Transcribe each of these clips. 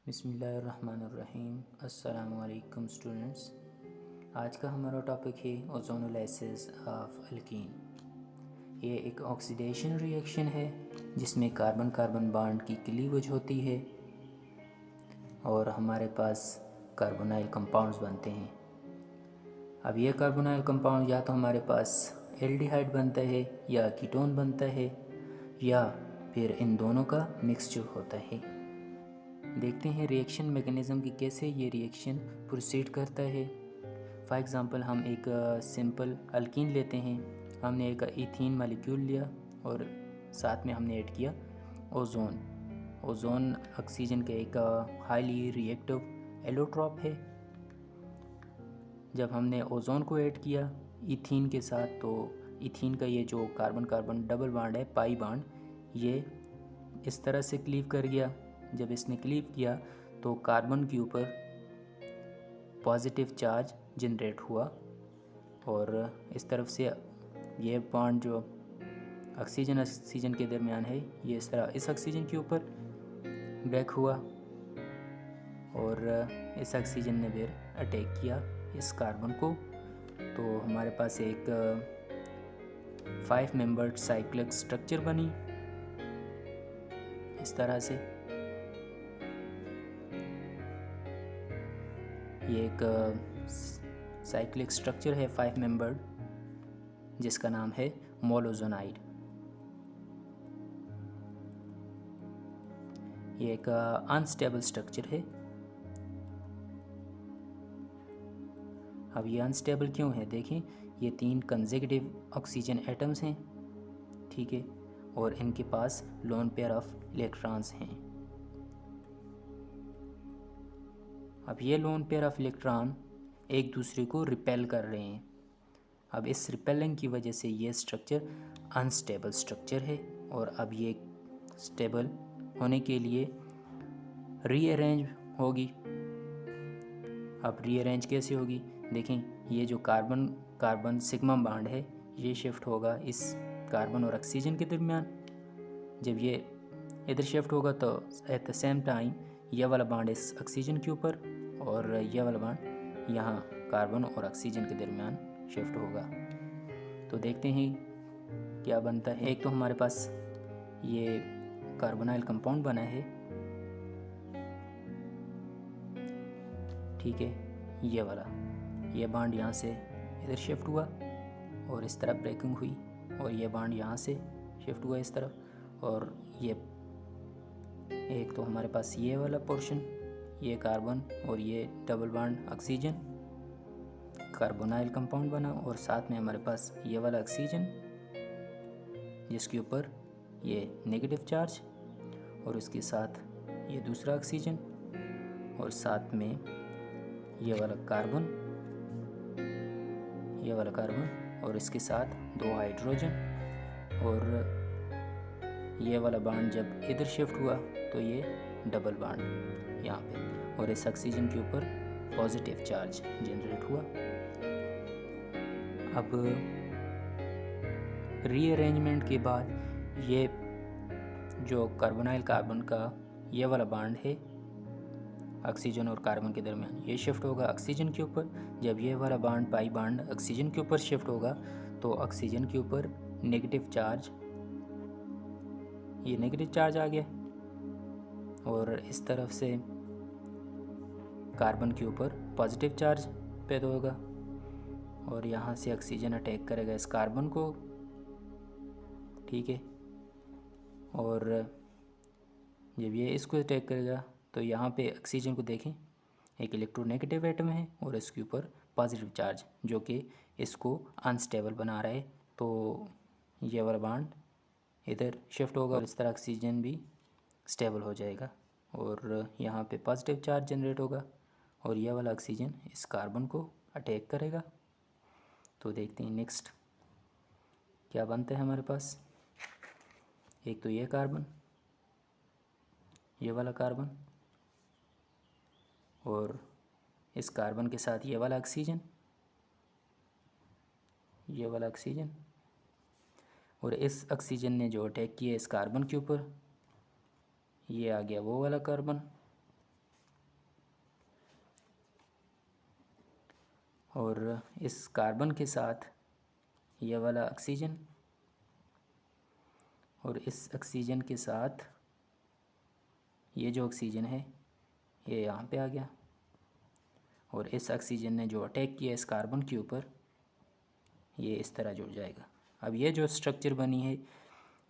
बिस्मिल्लाहिर्रहमानिर्रहीम। अस्सलामु अलैकुम स्टूडेंट्स। आज का हमारा टॉपिक है ओजोनोलाइसिस ऑफ अल्कीन। ये एक ऑक्सीडेशन रिएक्शन है जिसमें कार्बन कार्बन बॉन्ड की क्लीवेज होती है और हमारे पास कार्बोनाइल कंपाउंड्स बनते हैं। अब ये कार्बोनाइल कंपाउंड या तो हमारे पास एल्डिहाइड बनता है या कीटोन बनता है या फिर इन दोनों का मिक्सचर होता है। देखते हैं रिएक्शन मैकेनिज़्म की कैसे ये रिएक्शन प्रोसीड करता है। फॉर एग्ज़ाम्पल हम एक सिंपल अल्कीन लेते हैं। हमने एक इथीन मालिक्यूल लिया और साथ में हमने ऐड किया ओजोन। ओजोन ऑक्सीजन का एक हाईली रिएक्टिव एलोट्रॉप है। जब हमने ओजोन को ऐड किया इथीन के साथ, तो इथीन का ये जो कार्बन कार्बन डबल बॉन्ड है, पाई बॉन्ड, ये इस तरह से क्लीव कर गया। जब इसने क्लीव किया तो कार्बन के ऊपर पॉजिटिव चार्ज जनरेट हुआ और इस तरफ से ये बॉन्ड जो ऑक्सीजन के दरमियान है, ये इस तरह इस ऑक्सीजन के ऊपर ब्रेक हुआ और इस ऑक्सीजन ने फिर अटैक किया इस कार्बन को। तो हमारे पास एक 5 मेंबर्ड साइक्लिक स्ट्रक्चर बनी इस तरह से। ये एक साइक्लिक स्ट्रक्चर है 5 मेंबर्ड जिसका नाम है मोलोजोनाइड। ये एक अनस्टेबल स्ट्रक्चर है। अब ये अनस्टेबल क्यों है? देखें, ये 3 कंसेक्यूटिव ऑक्सीजन एटम्स हैं, ठीक है, और इनके पास लोन पेयर ऑफ इलेक्ट्रॉन्स हैं। अब ये लोन पेयर ऑफ इलेक्ट्रॉन एक दूसरे को रिपेल कर रहे हैं। अब इस रिपेलिंग की वजह से ये स्ट्रक्चर अनस्टेबल स्ट्रक्चर है और अब ये स्टेबल होने के लिए रीअरेंज होगी। अब रीअरेंज कैसे होगी? देखें, ये जो कार्बन कार्बन सिग्मा बॉन्ड है, ये शिफ्ट होगा इस कार्बन और ऑक्सीजन के दरमियान। जब ये इधर शिफ्ट होगा तो एट द सेम टाइम ये वाला बॉन्ड इस ऑक्सीजन के ऊपर और ये वाला बॉन्ड यहाँ कार्बन और ऑक्सीजन के दरमियान शिफ्ट होगा। तो देखते हैं क्या बनता है। एक तो हमारे पास ये कार्बोनाइल कंपाउंड बना है, ठीक है, ये वाला। ये बॉन्ड यहाँ से इधर शिफ्ट हुआ और इस तरफ ब्रेकिंग हुई और ये बॉन्ड यहाँ से शिफ्ट हुआ इस तरफ। और ये एक तो हमारे पास ये वाला पोर्शन, ये कार्बन और ये double bond oxygen, carbonyl compound बना और साथ में हमारे पास ये वाला ऑक्सीजन जिसके ऊपर ये नेगेटिव चार्ज और उसके साथ ये दूसरा ऑक्सीजन और साथ में ये वाला कार्बन और इसके साथ 2 हाइड्रोजन। और ये वाला बॉन्ड जब इधर शिफ्ट हुआ तो ये डबल बॉन्ड यहाँ पे और इस ऑक्सीजन के ऊपर पॉजिटिव चार्ज जनरेट हुआ। अब रीअरेंजमेंट के बाद ये जो कार्बोनाइल कार्बन का ये वाला बॉन्ड है ऑक्सीजन और कार्बन के दरमियान, ये शिफ्ट होगा ऑक्सीजन के ऊपर। जब ये वाला बॉन्ड पाई बॉन्ड ऑक्सीजन के ऊपर शिफ्ट होगा तो ऑक्सीजन के ऊपर नेगेटिव चार्ज, ये नेगेटिव चार्ज आ गया और इस तरफ से कार्बन के ऊपर पॉजिटिव चार्ज पैदा होगा और यहाँ से ऑक्सीजन अटैक करेगा इस कार्बन को, ठीक है। और जब ये इसको अटैक करेगा तो यहाँ पे ऑक्सीजन को देखें, एक इलेक्ट्रोनेगेटिव एटम है और इसके ऊपर पॉजिटिव चार्ज जो कि इसको अनस्टेबल बना रहा है। तो ये वाला बॉन्ड इधर शिफ्ट होगा और इस तरह ऑक्सीजन भी स्टेबल हो जाएगा और यहाँ पे पॉजिटिव चार्ज जनरेट होगा और यह वाला ऑक्सीजन इस कार्बन को अटैक करेगा। तो देखते हैं नेक्स्ट क्या बनता है हमारे पास। एक तो ये कार्बन, ये वाला कार्बन और इस कार्बन के साथ ये वाला ऑक्सीजन, ये वाला ऑक्सीजन और इस ऑक्सीजन ने जो अटैक किया इस कार्बन के ऊपर, ये आ गया वो वाला कार्बन और इस कार्बन के साथ ये वाला ऑक्सीजन, और इस ऑक्सीजन के साथ ये जो ऑक्सीजन है ये यहाँ पे आ गया, और इस ऑक्सीजन ने जो अटैक किया इस कार्बन के ऊपर ये इस तरह जुड़ जाएगा। अब ये जो स्ट्रक्चर बनी है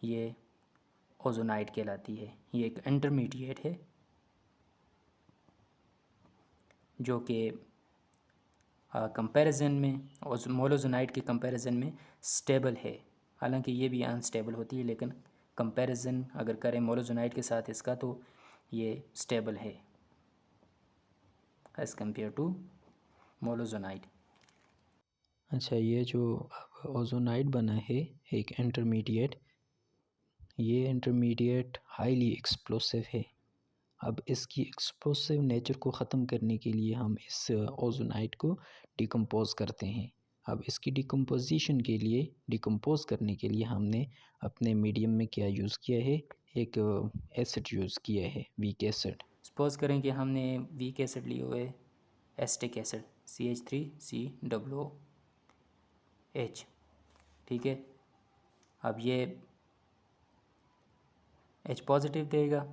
ये ओजोनाइड कहलाती है। ये एक इंटरमीडिएट है जो कि कंपैरिजन में मोलोजोनाइड के कंपैरिजन में स्टेबल है। हालांकि ये भी अनस्टेबल होती है, लेकिन कंपैरिजन अगर करें मोलोजोनाइड के साथ इसका तो ये स्टेबल है एज़ कम्पेयर टू मोलोजोनाइड। अच्छा, ये जो ओजोनाइड बना है एक इंटरमीडिएट, ये इंटरमीडिएट हाईली एक्सप्लोसिव है। अब इसकी एक्सप्लोसिव नेचर को ख़त्म करने के लिए हम इस ओजोनाइड को डिकम्पोज करते हैं। अब इसकी डिकम्पोजिशन के लिए, डिकम्पोज करने के लिए हमने अपने मीडियम में क्या यूज़ किया है, एक एसिड यूज़ किया है, वीक एसिड। सपोज़ करें कि हमने वीक एसिड लिए हुए एस्टिक एसिड CH3COOH, ठीक है। अब ये H पॉजिटिव देगा।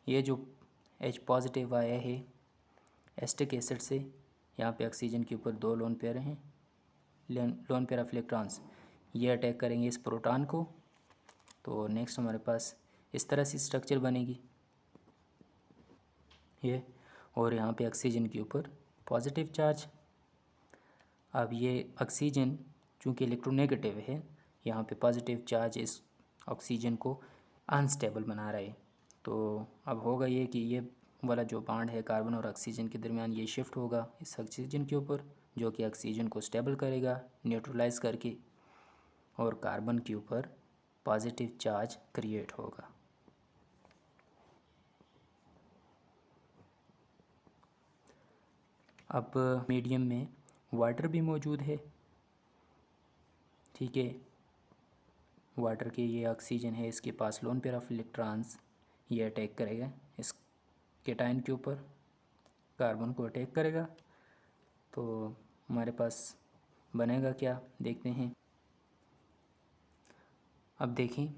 ये जो H पॉजिटिव आया है एस्टिक एसिड से, यहाँ पे ऑक्सीजन के ऊपर 2 लोन पेयर हैं, लोन पेयर ऑफ इलेक्ट्रॉन्स, ये अटैक करेंगे इस प्रोटॉन को। तो नेक्स्ट हमारे पास इस तरह से स्ट्रक्चर बनेगी ये, और यहाँ पे ऑक्सीजन के ऊपर पॉजिटिव चार्ज। अब ये ऑक्सीजन चूँकि इलेक्ट्रोनेगेटिव है, यहाँ पे पॉजिटिव चार्ज इस ऑक्सीजन को अनस्टेबल बना रहा है। तो अब होगा ये कि ये वाला जो बॉन्ड है कार्बन और ऑक्सीजन के दरमियान ये शिफ्ट होगा इस ऑक्सीजन के ऊपर, जो कि ऑक्सीजन को स्टेबल करेगा न्यूट्रलाइज करके, और कार्बन के ऊपर पॉजिटिव चार्ज क्रिएट होगा। अब मीडियम में वाटर भी मौजूद है, ठीक है। वाटर के ये ऑक्सीजन है, इसके पास लोन पेयर ऑफ इलेक्ट्रॉन्स, ये अटैक करेगा इस केटाइन के ऊपर, कार्बन को अटैक करेगा। तो हमारे पास बनेगा क्या, देखते हैं। अब देखें,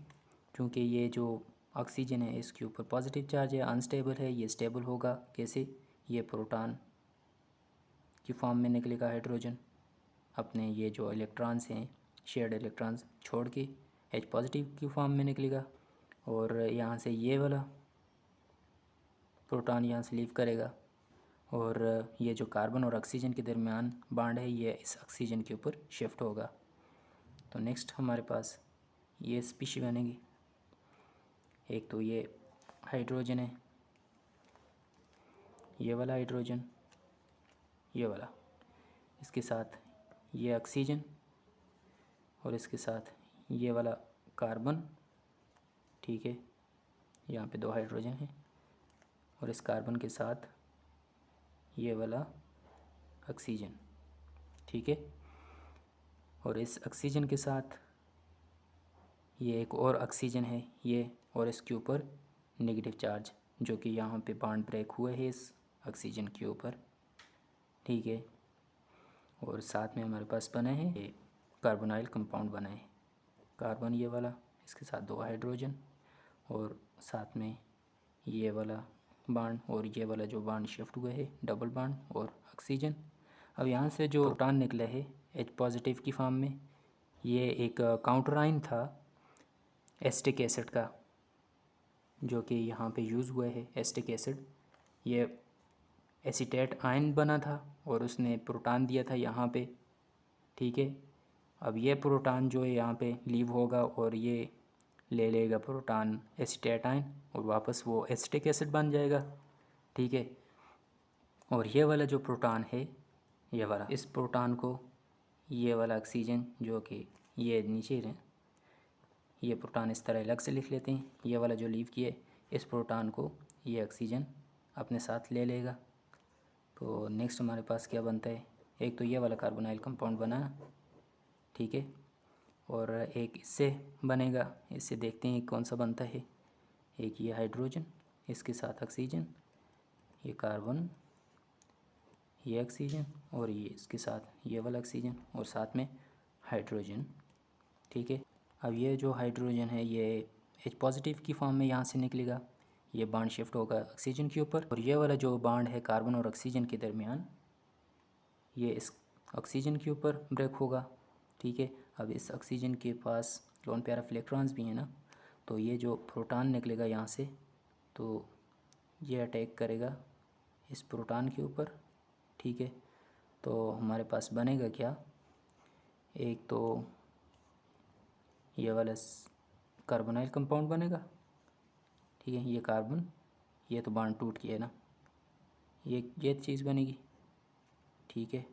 क्योंकि ये जो ऑक्सीजन है इसके ऊपर पॉजिटिव चार्ज है, अनस्टेबल है, ये स्टेबल होगा कैसे, ये प्रोटॉन की फॉर्म में निकलेगा हाइड्रोजन, अपने ये जो इलेक्ट्रॉन्स हैं शेयर्ड इलेक्ट्रॉन्स छोड़ के H पॉजिटिव की फॉर्म में निकलेगा, और यहाँ से ये वाला प्रोटॉन यहाँ से लीव करेगा, और ये जो कार्बन और ऑक्सीजन के दरमियान बॉन्ड है ये इस ऑक्सीजन के ऊपर शिफ्ट होगा। तो नेक्स्ट हमारे पास ये स्पीशी बनेगी। एक तो ये हाइड्रोजन है, ये वाला हाइड्रोजन, ये वाला, इसके साथ ये ऑक्सीजन, और इसके साथ ये वाला कार्बन, ठीक है। यहाँ पे 2 हाइड्रोजन है, और इस कार्बन के साथ ये वाला ऑक्सीजन, ठीक है। और इस ऑक्सीजन के साथ ये एक और ऑक्सीजन है ये, और इसके ऊपर नेगेटिव चार्ज, जो कि यहाँ पे बॉन्ड ब्रेक हुए है इस ऑक्सीजन के ऊपर, ठीक है। और साथ में हमारे पास बना है ये कार्बोनाइल कंपाउंड बना है, कार्बन ये वाला, इसके साथ 2 हाइड्रोजन, और साथ में ये वाला बॉन्ड, और ये वाला जो बॉन्ड शिफ्ट हुए है डबल बॉन्ड और ऑक्सीजन। अब यहाँ से जो प्रोटॉन निकला है H पॉजिटिव की फॉर्म में, ये एक काउंटर आयन था एस्टिक एसिड का, जो कि यहाँ पे यूज़ हुआ है एस्टिक एसिड। ये एसीटेट आयन बना था और उसने प्रोटॉन दिया था यहाँ पे, ठीक है। अब ये प्रोटॉन जो है यहाँ पे लीव होगा और ये ले लेगा प्रोटॉन एसीटेट आयन, और वापस वो एसिटिक एसिड बन जाएगा, ठीक है। और ये वाला जो प्रोटॉन है ये वाला, इस प्रोटॉन को ये वाला ऑक्सीजन जो कि ये नीचे है, ये प्रोटॉन इस तरह अलग से लिख लेते हैं, ये वाला जो लीव किए इस प्रोटॉन को ये ऑक्सीजन अपने साथ ले लेगा। तो नेक्स्ट हमारे पास क्या बनता है, एक तो ये वाला कार्बोनाइल कंपाउंड बना, ठीक है, और एक इससे बनेगा, इससे देखते हैं कौन सा बनता है। एक ये हाइड्रोजन, इसके साथ ऑक्सीजन, ये कार्बन, ये ऑक्सीजन और ये इसके साथ ये वाला ऑक्सीजन और साथ में हाइड्रोजन। ठीक है, अब ये जो हाइड्रोजन है ये H पॉजिटिव की फॉर्म में यहाँ से निकलेगा, ये बॉन्ड शिफ्ट होगा ऑक्सीजन के ऊपर, और ये वाला जो बॉन्ड है कार्बन और ऑक्सीजन के दरमियान ये इस ऑक्सीजन के ऊपर ब्रेक होगा। ठीक है, अब इस ऑक्सीजन के पास लोन पेयर ऑफ इलेक्ट्रॉन्स भी हैं ना, तो ये जो प्रोटॉन निकलेगा यहाँ से, तो ये अटैक करेगा इस प्रोटॉन के ऊपर। ठीक है, तो हमारे पास बनेगा क्या, एक तो ये वाला कार्बोनाइल कंपाउंड बनेगा। ठीक है, ये कार्बन, ये तो बॉन्ड टूट गया है ना, ये चीज़ बनेगी। ठीक है,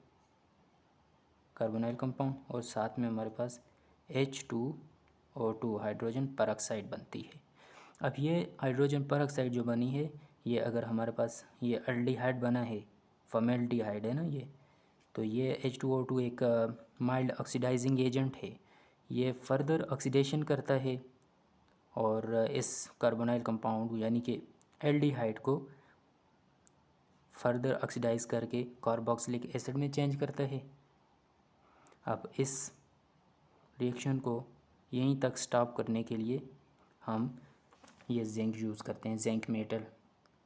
कार्बोनाइल कंपाउंड, और साथ में हमारे पास H2O2 हाइड्रोजन परऑक्साइड बनती है। अब ये हाइड्रोजन परऑक्साइड जो बनी है, ये अगर हमारे पास ये एल्डिहाइड बना है, फॉर्मेल्डिहाइड है ना ये, तो ये H2O2 एक माइल्ड ऑक्सीडाइजिंग एजेंट है। ये फर्दर ऑक्सीडेशन करता है और इस कार्बोनाइल कंपाउंड यानी कि एल्डिहाइड को फर्दर ऑक्सीडाइज करके कार्बोक्सिलिक एसिड में चेंज करता है। अब इस रिएक्शन को यहीं तक स्टॉप करने के लिए हम ये जिंक यूज़ करते हैं, जिंक मेटल।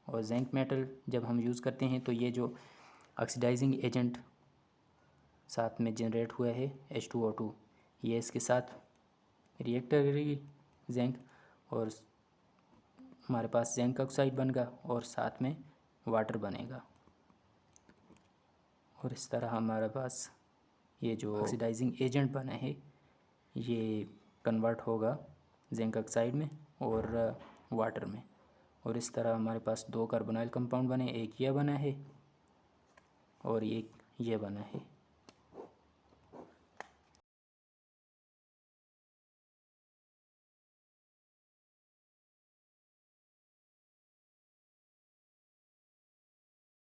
और जिंक मेटल जब हम यूज़ करते हैं तो ये जो ऑक्सीडाइजिंग एजेंट साथ में जनरेट हुआ है H2O2, ये इसके साथ रिएक्ट करेगी जिंक, और हमारे पास जिंक ऑक्साइड बनेगा और साथ में वाटर बनेगा, और इस तरह हमारे पास ये जो ऑक्सीडाइजिंग एजेंट बना है ये कन्वर्ट होगा जिंक ऑक्साइड में और वाटर में, और इस तरह हमारे पास दो कार्बोनाइल कंपाउंड बने, एक ये बना है और एक ये बना है।